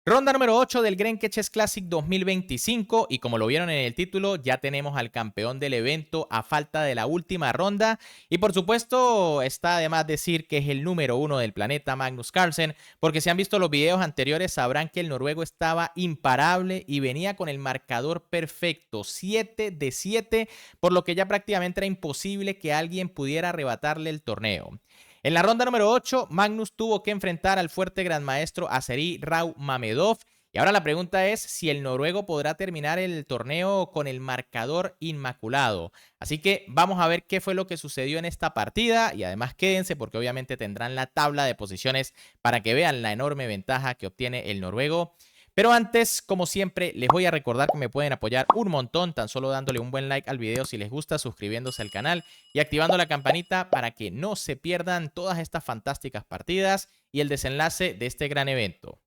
Ronda número 8 del Grenke Chess Classic 2025 y como lo vieron en el título, ya tenemos al campeón del evento a falta de la última ronda y por supuesto está además decir que es el número 1 del planeta Magnus Carlsen, porque si han visto los videos anteriores sabrán que el noruego estaba imparable y venía con el marcador perfecto, 7 de 7, por lo que ya prácticamente era imposible que alguien pudiera arrebatarle el torneo. En la ronda número 8, Magnus tuvo que enfrentar al fuerte gran maestro Azeri Raumamedov. Y ahora la pregunta es si el noruego podrá terminar el torneo con el marcador inmaculado. Así que vamos a ver qué fue lo que sucedió en esta partida y además quédense porque obviamente tendrán la tabla de posiciones para que vean la enorme ventaja que obtiene el noruego. Pero antes, como siempre, les voy a recordar que me pueden apoyar un montón, tan solo dándole un buen like al video si les gusta, suscribiéndose al canal y activando la campanita para que no se pierdan todas estas fantásticas partidas y el desenlace de este gran evento.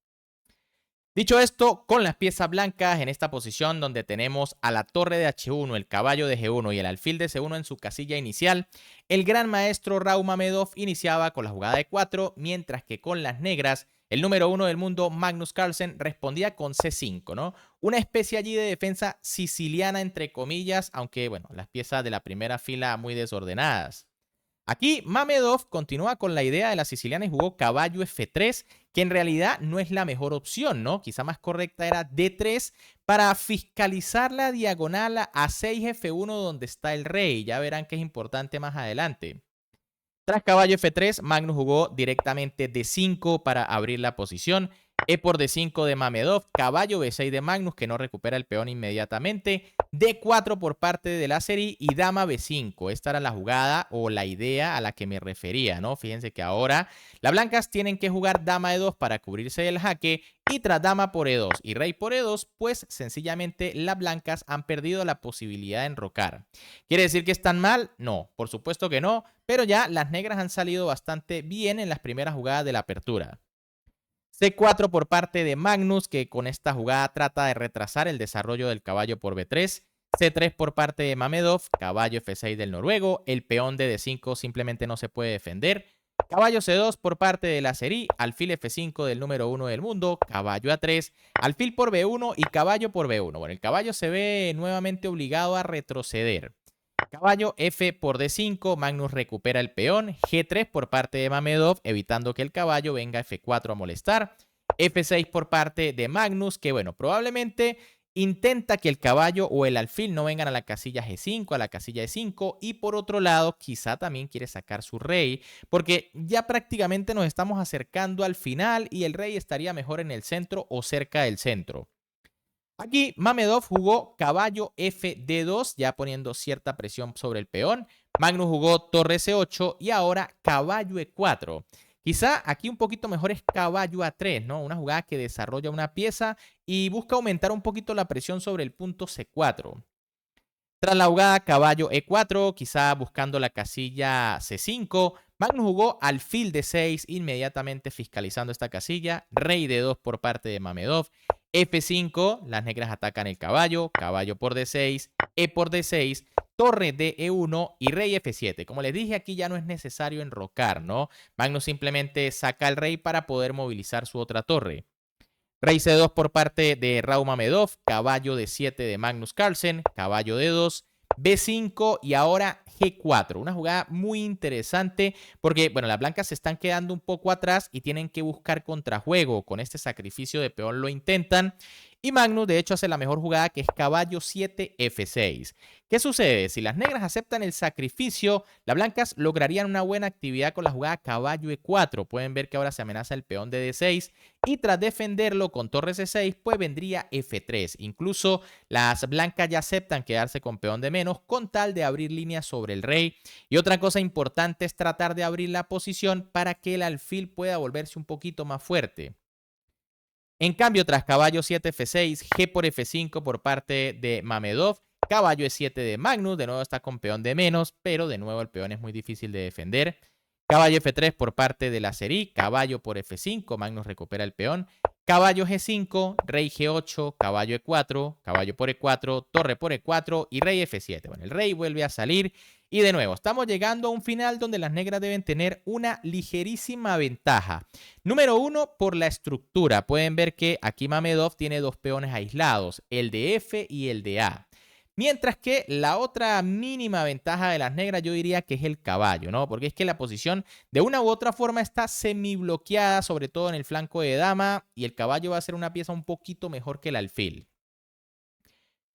Dicho esto, con las piezas blancas en esta posición donde tenemos a la torre de H1, el caballo de G1 y el alfil de C1 en su casilla inicial, el gran maestro Raumamedov iniciaba con la jugada de 4, mientras que con las negras, el número 1 del mundo, Magnus Carlsen, respondía con C5, ¿no? Una especie allí de defensa siciliana, entre comillas, aunque, bueno, las piezas de la primera fila muy desordenadas. Aquí Mamedov continúa con la idea de la siciliana y jugó caballo F3, que en realidad no es la mejor opción, ¿no? Quizá más correcta era D3 para fiscalizar la diagonal a A6 F1 donde está el rey. Ya verán que es importante más adelante. Tras caballo F3, Magnus jugó directamente D5 para abrir la posición. E por D5 de Mamedov, caballo B6 de Magnus que no recupera el peón inmediatamente, D4 por parte de la serie y dama B5. Esta era la jugada o la idea a la que me refería, ¿no? Fíjense que ahora las blancas tienen que jugar dama E2 para cubrirse del jaque y tras dama por E2 y rey por E2, pues sencillamente las blancas han perdido la posibilidad de enrocar. ¿Quiere decir que están mal? No, por supuesto que no, pero ya las negras han salido bastante bien en las primeras jugadas de la apertura. C4 por parte de Magnus, que con esta jugada trata de retrasar el desarrollo del caballo por B3. C3 por parte de Mamedov, caballo F6 del noruego, el peón de D5 simplemente no se puede defender. Caballo C2 por parte de la serie, alfil F5 del número 1 del mundo, caballo A3, alfil por B1 y caballo por B1. Bueno, el caballo se ve nuevamente obligado a retroceder. Caballo F por D5, Magnus recupera el peón, G3 por parte de Mamedov, evitando que el caballo venga a F4 a molestar, F6 por parte de Magnus, que bueno, probablemente intenta que el caballo o el alfil no vengan a la casilla G5, a la casilla E5, y por otro lado, quizá también quiere sacar su rey, porque ya prácticamente nos estamos acercando al final y el rey estaría mejor en el centro o cerca del centro. Aquí Mamedov jugó caballo Fd2, ya poniendo cierta presión sobre el peón. Magnus jugó torre C8 y ahora caballo E4. Quizá aquí un poquito mejor es caballo A3, ¿no? Una jugada que desarrolla una pieza y busca aumentar un poquito la presión sobre el punto C4. Tras la jugada caballo E4, quizá buscando la casilla C5, Magnus jugó alfil D6, inmediatamente fiscalizando esta casilla, rey D2 por parte de Mamedov, F5, las negras atacan el caballo, caballo por D6, E por D6, torre de E1 y rey F7. Como les dije, aquí ya no es necesario enrocar, ¿no? Magnus simplemente saca al rey para poder movilizar su otra torre. Rey C2 por parte de Raumamedov, caballo D7 de Magnus Carlsen, caballo D2, B5 y ahora G4. Una jugada muy interesante porque, bueno, las blancas se están quedando un poco atrás y tienen que buscar contrajuego. Con este sacrificio de peón lo intentan. Y Magnus, de hecho, hace la mejor jugada que es caballo 7 F6. ¿Qué sucede? Si las negras aceptan el sacrificio, las blancas lograrían una buena actividad con la jugada caballo E4. Pueden ver que ahora se amenaza el peón de D6 y tras defenderlo con torre C6, pues vendría F3. Incluso las blancas ya aceptan quedarse con peón de menos con tal de abrir líneas sobre el rey. Y otra cosa importante es tratar de abrir la posición para que el alfil pueda volverse un poquito más fuerte. En cambio, tras caballo 7 F6, G por F5 por parte de Mamedov, caballo E7 de Magnus, de nuevo está con peón de menos, pero de nuevo el peón es muy difícil de defender. Caballo F3 por parte de la serie, caballo por F5, Magnus recupera el peón. Caballo G5, rey G8, caballo E4, caballo por E4, torre por E4 y rey F7. Bueno, el rey vuelve a salir Y de nuevo, estamos llegando a un final donde las negras deben tener una ligerísima ventaja. Número 1, por la estructura. Pueden ver que aquí Mamedov tiene dos peones aislados, el de F y el de A. Mientras que la otra mínima ventaja de las negras yo diría que es el caballo, ¿no? Porque es que la posición de una u otra forma está semi bloqueada, sobre todo en el flanco de dama, y el caballo va a ser una pieza un poquito mejor que el alfil.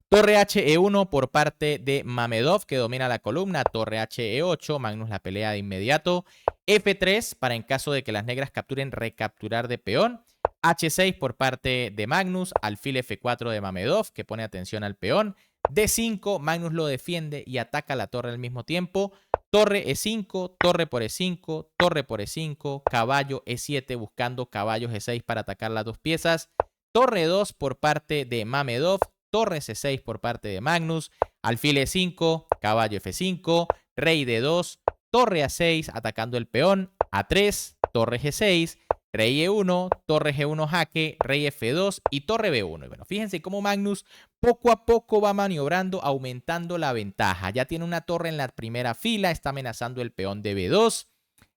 Torre HE1 por parte de Mamedov, que domina la columna. Torre HE8, Magnus la pelea de inmediato. F3 para en caso de que las negras capturen, recapturar de peón. H6 por parte de Magnus. Alfil F4 de Mamedov, que pone atención al peón. D5, Magnus lo defiende y ataca la torre al mismo tiempo. Torre E5, torre por E5, torre por E5, caballo E7 buscando caballo G6 para atacar las dos piezas. Torre 2 por parte de Mamedov. Torre C6 por parte de Magnus, alfil E5, caballo F5, rey D2, torre A6 atacando el peón, A3, torre G6, rey E1, torre G1 jaque, rey F2 y torre B1. Y bueno, fíjense cómo Magnus poco a poco va maniobrando, aumentando la ventaja. Ya tiene una torre en la primera fila, está amenazando el peón de B2.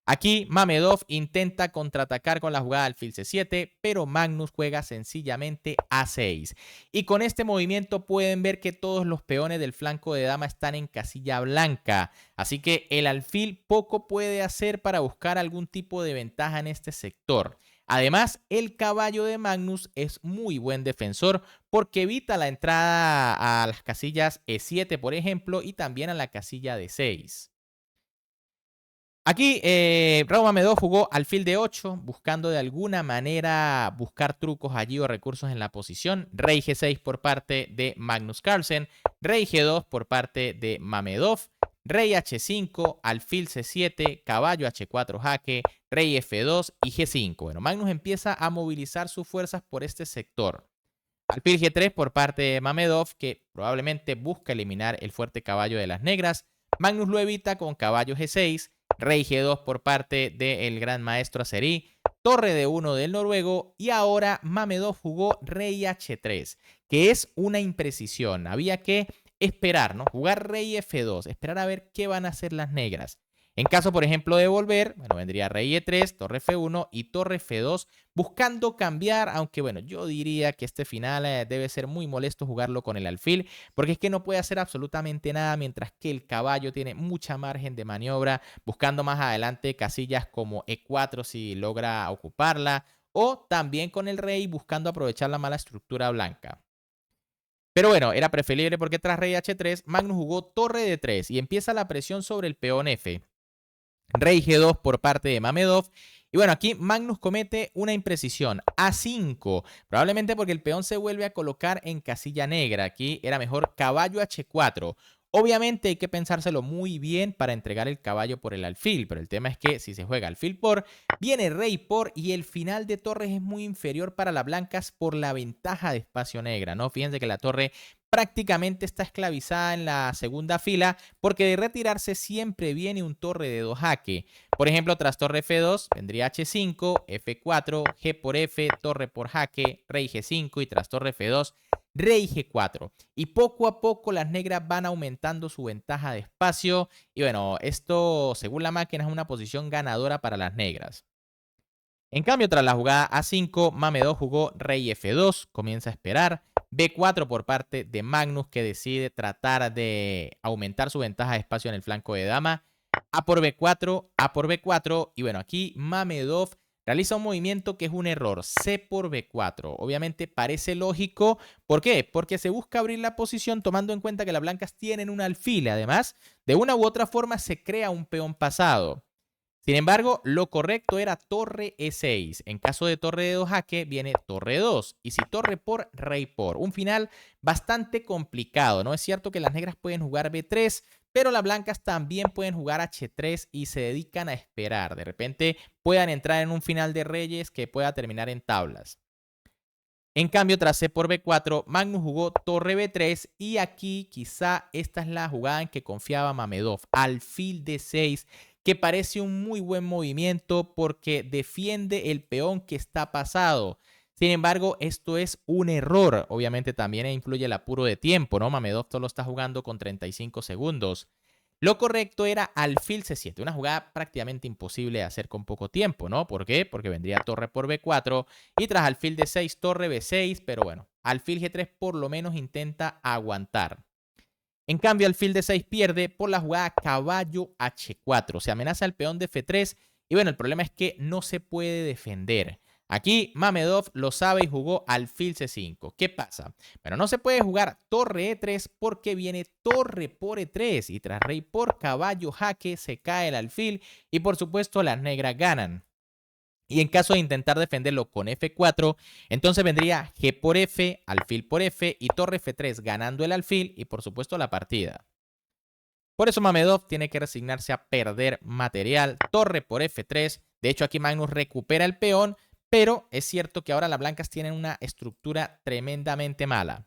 Aquí Mamedov intenta contraatacar con la jugada alfil C7, pero Magnus juega sencillamente A6. Y con este movimiento pueden ver que todos los peones del flanco de dama están en casilla blanca. Así que el alfil poco puede hacer para buscar algún tipo de ventaja en este sector. Además, el caballo de Magnus es muy buen defensor porque evita la entrada a las casillas E7, por ejemplo, y también a la casilla D6. Aquí Raúl Mamedov jugó alfil de 8, buscando de alguna manera buscar trucos allí o recursos en la posición. Rey G6 por parte de Magnus Carlsen. Rey G2 por parte de Mamedov. Rey H5, alfil C7, caballo H4 jaque, rey F2 y G5. Bueno, Magnus empieza a movilizar sus fuerzas por este sector. Alfil G3 por parte de Mamedov, que probablemente busca eliminar el fuerte caballo de las negras. Magnus lo evita con caballo G6. Rey G2 por parte del gran maestro Azerí, torre D1 del noruego y ahora Mamedov jugó rey H3, que es una imprecisión. Había que esperar, ¿no? Jugar rey F2, esperar a ver qué van a hacer las negras. En caso, por ejemplo, de volver, bueno, vendría rey E3, torre F1 y torre F2, buscando cambiar, aunque bueno, yo diría que este final debe ser muy molesto jugarlo con el alfil, porque es que no puede hacer absolutamente nada, mientras que el caballo tiene mucha margen de maniobra, buscando más adelante casillas como E4 si logra ocuparla, o también con el rey buscando aprovechar la mala estructura blanca. Pero bueno, era preferible porque tras rey H3, Magnus jugó torre D3 y empieza la presión sobre el peón F. Rey G2 por parte de Mamedov. Y bueno, aquí Magnus comete una imprecisión. A5, probablemente porque el peón se vuelve a colocar en casilla negra. Aquí era mejor caballo H4. Obviamente hay que pensárselo muy bien para entregar el caballo por el alfil, pero el tema es que si se juega alfil por, viene rey por y el final de torres es muy inferior para las blancas por la ventaja de espacio negra, ¿no? Fíjense que la torre prácticamente está esclavizada en la segunda fila porque de retirarse siempre viene un torre de 2 jaque. Por ejemplo, tras torre F2 vendría H5, F4, G por F, torre por jaque, rey G5 y tras torre F2 rey G4. Y poco a poco las negras van aumentando su ventaja de espacio. Y bueno, esto según la máquina es una posición ganadora para las negras. En cambio, tras la jugada A5, Mamedov jugó rey F2, comienza a esperar. B4 por parte de Magnus, que decide tratar de aumentar su ventaja de espacio en el flanco de dama. A por B4, A por B4. Y bueno, aquí Mamedov realiza un movimiento que es un error, C por B4. Obviamente parece lógico. ¿Por qué? Porque se busca abrir la posición tomando en cuenta que las blancas tienen un alfil. Además, de una u otra forma se crea un peón pasado. Sin embargo, lo correcto era torre E6. En caso de torre de 2 jaque, viene torre 2. Y si torre por, rey por. Un final bastante complicado, ¿no? Es cierto que las negras pueden jugar B3, pero las blancas también pueden jugar H3 y se dedican a esperar. De repente puedan entrar en un final de reyes que pueda terminar en tablas. En cambio, tras C por B4, Magnus jugó torre B3 y aquí quizá esta es la jugada en que confiaba Mamedov. Alfil D6, que parece un muy buen movimiento porque defiende el peón que está pasado. Sin embargo, esto es un error. Obviamente también influye el apuro de tiempo, ¿no? Mamedov solo está jugando con 35 segundos. Lo correcto era alfil C7, una jugada prácticamente imposible de hacer con poco tiempo, ¿no? ¿Por qué? Porque vendría torre por B4 y tras alfil D6, torre B6, pero bueno, alfil G3 por lo menos intenta aguantar. En cambio, alfil D6 pierde por la jugada caballo H4, se amenaza el peón de F3 y bueno, el problema es que no se puede defender. Aquí Mamedov lo sabe y jugó alfil C5. ¿Qué pasa? Bueno, no se puede jugar torre E3 porque viene torre por E3 y tras rey por caballo jaque se cae el alfil y por supuesto las negras ganan. Y en caso de intentar defenderlo con F4, entonces vendría G por F, alfil por F y torre F3 ganando el alfil y por supuesto la partida. Por eso Mamedov tiene que resignarse a perder material, torre por F3. De hecho aquí Magnus recupera el peón, pero es cierto que ahora las blancas tienen una estructura tremendamente mala.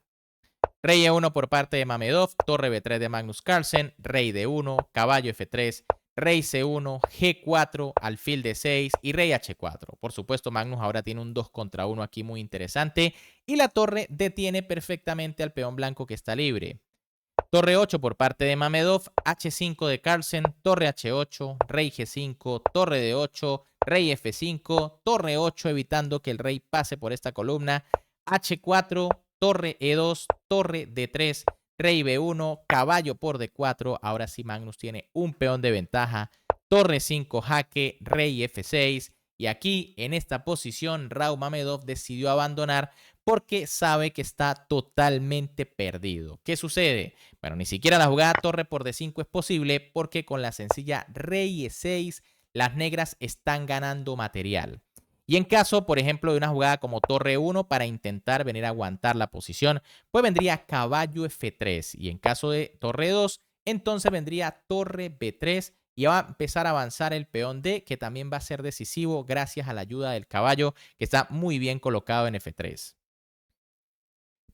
Rey E1 por parte de Mamedov, torre B3 de Magnus Carlsen, rey D1, caballo F3, rey C1, G4, alfil D6 y rey H4. Por supuesto, Magnus ahora tiene un 2 contra 1 aquí muy interesante y la torre detiene perfectamente al peón blanco que está libre. Torre 8 por parte de Mamedov, H5 de Carlsen, torre H8, rey G5, torre D8, rey F5, torre 8 evitando que el rey pase por esta columna, H4, torre E2, torre D3, rey B1, caballo por D4, ahora sí Magnus tiene un peón de ventaja, torre 5 jaque, rey F6 y aquí en esta posición Raúl Mamedov decidió abandonar porque sabe que está totalmente perdido. ¿Qué sucede? Bueno, ni siquiera la jugada torre por D5 es posible porque con la sencilla rey E6 las negras están ganando material. Y en caso, por ejemplo, de una jugada como torre 1 para intentar venir a aguantar la posición, pues vendría caballo F3. Y en caso de torre 2, entonces vendría torre B3 y va a empezar a avanzar el peón D, que también va a ser decisivo gracias a la ayuda del caballo, que está muy bien colocado en F3.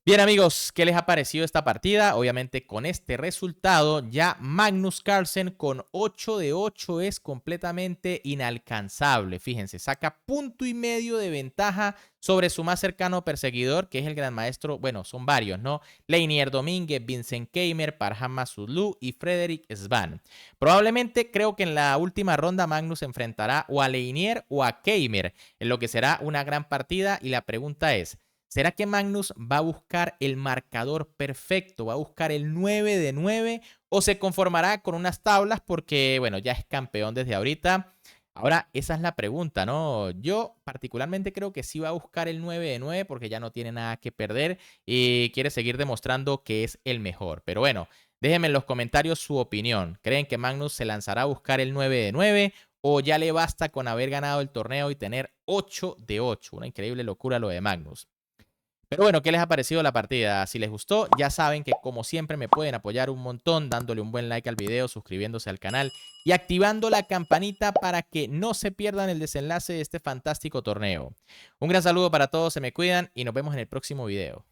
Bien amigos, ¿qué les ha parecido esta partida? Obviamente con este resultado ya Magnus Carlsen con 8 de 8 es completamente inalcanzable. Fíjense, saca 1,5 de ventaja sobre su más cercano perseguidor, que es el gran maestro, bueno, son varios, ¿no? Leinier Domínguez, Vincent Keimer, Parham Maslow y Frederick Svan. Probablemente creo que en la última ronda Magnus enfrentará o a Leinier o a Keimer, en lo que será una gran partida y la pregunta es, ¿será que Magnus va a buscar el marcador perfecto? ¿Va a buscar el 9 de 9? ¿O se conformará con unas tablas porque, bueno, ya es campeón desde ahorita? Ahora, esa es la pregunta, ¿no? Yo particularmente creo que sí va a buscar el 9 de 9 porque ya no tiene nada que perder y quiere seguir demostrando que es el mejor. Pero bueno, déjenme en los comentarios su opinión. ¿Creen que Magnus se lanzará a buscar el 9 de 9 o ya le basta con haber ganado el torneo y tener 8 de 8? Una increíble locura lo de Magnus. Pero bueno, ¿qué les ha parecido la partida? Si les gustó, ya saben que como siempre me pueden apoyar un montón dándole un buen like al video, suscribiéndose al canal y activando la campanita para que no se pierdan el desenlace de este fantástico torneo. Un gran saludo para todos, se me cuidan y nos vemos en el próximo video.